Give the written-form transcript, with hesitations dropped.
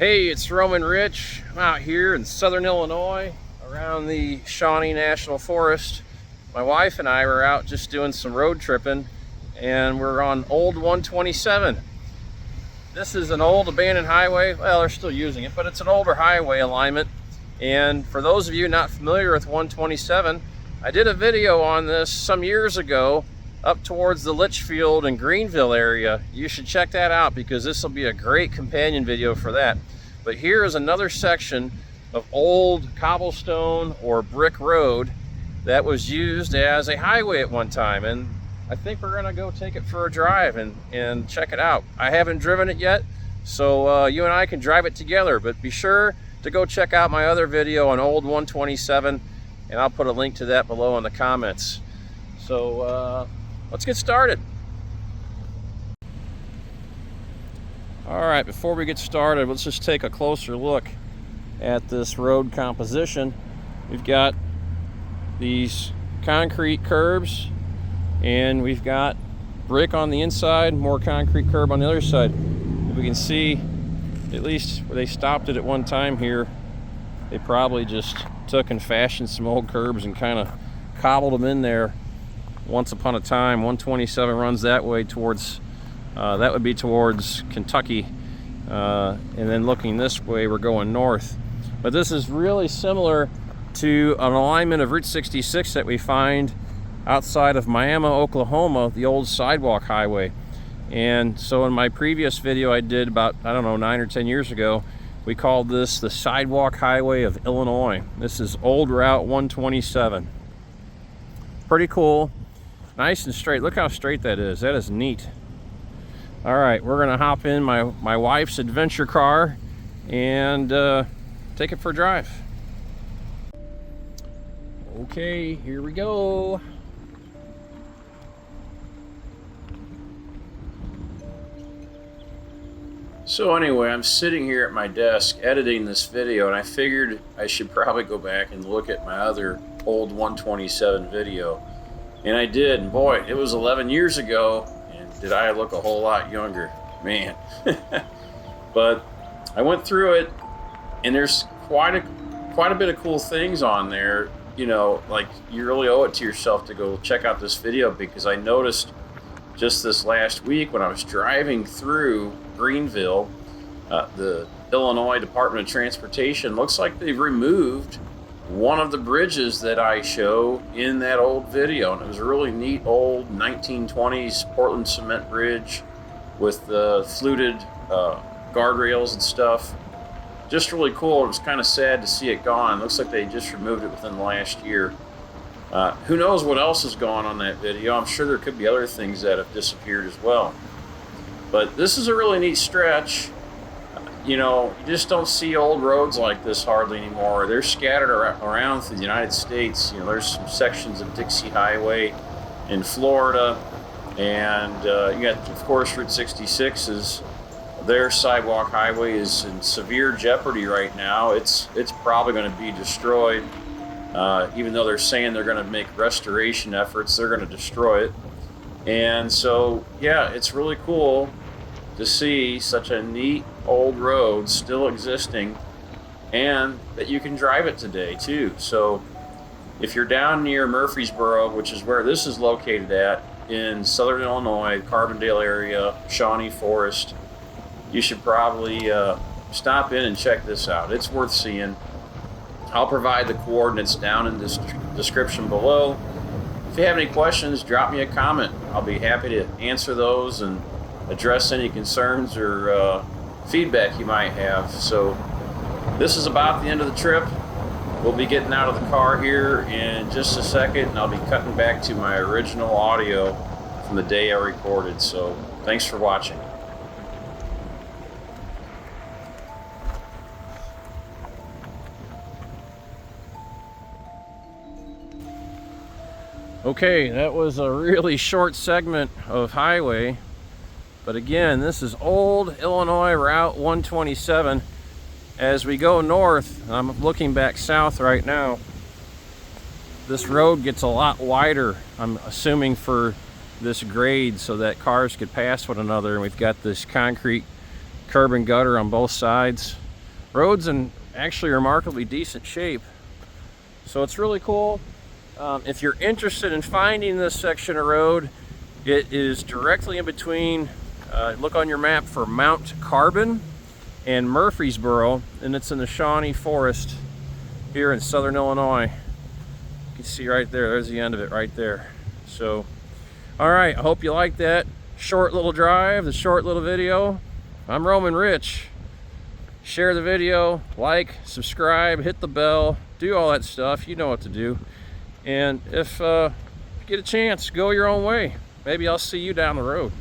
Hey, it's Roamin Rich. I'm out here in southern Illinois around the Shawnee National Forest. My wife and I were out just doing some road tripping, and we're on Old 127. This is an old abandoned highway. Well, they're still using it, but it's an older highway alignment. And for those of you not familiar with 127, I did a video on this some years ago up towards the Litchfield and Greenville area. You should check that out because this will be a great companion video for that. But here is another section of old cobblestone or brick road that was used as a highway at one time, and I think we're gonna go take it for a drive and check it out. I haven't driven it yet, so you and I can drive it together, but be sure to go check out my other video on Old 127, and I'll put a link to that below in the comments. So let's get started. All right, before we get started, let's just take a closer look at this road composition. We've got these concrete curbs, and we've got brick on the inside, more concrete curb on the other side. If we can see, at least where they stopped it at one time here, they probably just took and fashioned some old curbs and kind of cobbled them in there once upon a time. 127 runs that way towards, that would be towards Kentucky, and then looking this way, we're going north. But this is really similar to an alignment of Route 66 that we find outside of Miami, Oklahoma, the old sidewalk highway. And so in my previous video I did about, I don't know, 9 or 10 years ago, we called this the Sidewalk Highway of Illinois. This is Old Route 127. Pretty cool. Nice and straight. Look how straight that is. That is neat. All right, we're gonna hop in my wife's adventure car and take it for a drive. Okay, here we go. So anyway, I'm sitting here at my desk editing this video, and I figured I should probably go back and look at my other old 127 video. And I did, and boy, it was 11 years ago, and did I look a whole lot younger, man. But I went through it, and there's quite a bit of cool things on there. You know, like, you really owe it to yourself to go check out this video, because I noticed just this last week when I was driving through Greenville, the Illinois Department of Transportation, looks like they've removed one of the bridges that I show in that old video, and it was a really neat old 1920s Portland cement bridge with the fluted guardrails and stuff. Just really cool. It was kind of sad to see it gone. Looks like they just removed it within the last year. Who knows what else is gone on that video. I'm sure there could be other things that have disappeared as well. But this is a really neat stretch. You know, you just don't see old roads like this hardly anymore. They're scattered around through the United States. You know, there's some sections of Dixie Highway in Florida, and you got, of course, Route 66 is their sidewalk highway is in severe jeopardy right now. It's probably going to be destroyed. Even though they're saying they're going to make restoration efforts, they're going to destroy it. And so, yeah, it's really cool to see such a neat old road still existing, and that you can drive it today too. So if you're down near Murphysboro, which is where this is located at, in southern Illinois, Carbondale area, Shawnee Forest, you should probably stop in and check this out. It's worth seeing. I'll provide the coordinates down in this description below. If you have any questions, drop me a comment. I'll be happy to answer those and address any concerns or feedback you might have. So this is about the end of the trip. We'll be getting out of the car here in just a second, and I'll be cutting back to my original audio from the day I recorded. So thanks for watching. Okay, that was a really short segment of highway, but again, this is Old Illinois Route 127. As we go north, I'm looking back south right now, this road gets a lot wider, I'm assuming for this grade so that cars could pass one another, and we've got this concrete curb and gutter on both sides. Road's in actually remarkably decent shape. So it's really cool. If you're interested in finding this section of road, it is directly in between, look on your map for Mount Carbon and Murphysboro, and it's in the Shawnee Forest here in southern Illinois. You can see right there, there's the end of it right there. So, all right, I hope you like that short little drive, the short little video. I'm Roamin Rich. Share the video, like, subscribe, hit the bell, do all that stuff. You know what to do. And if you get a chance, go your own way. Maybe I'll see you down the road.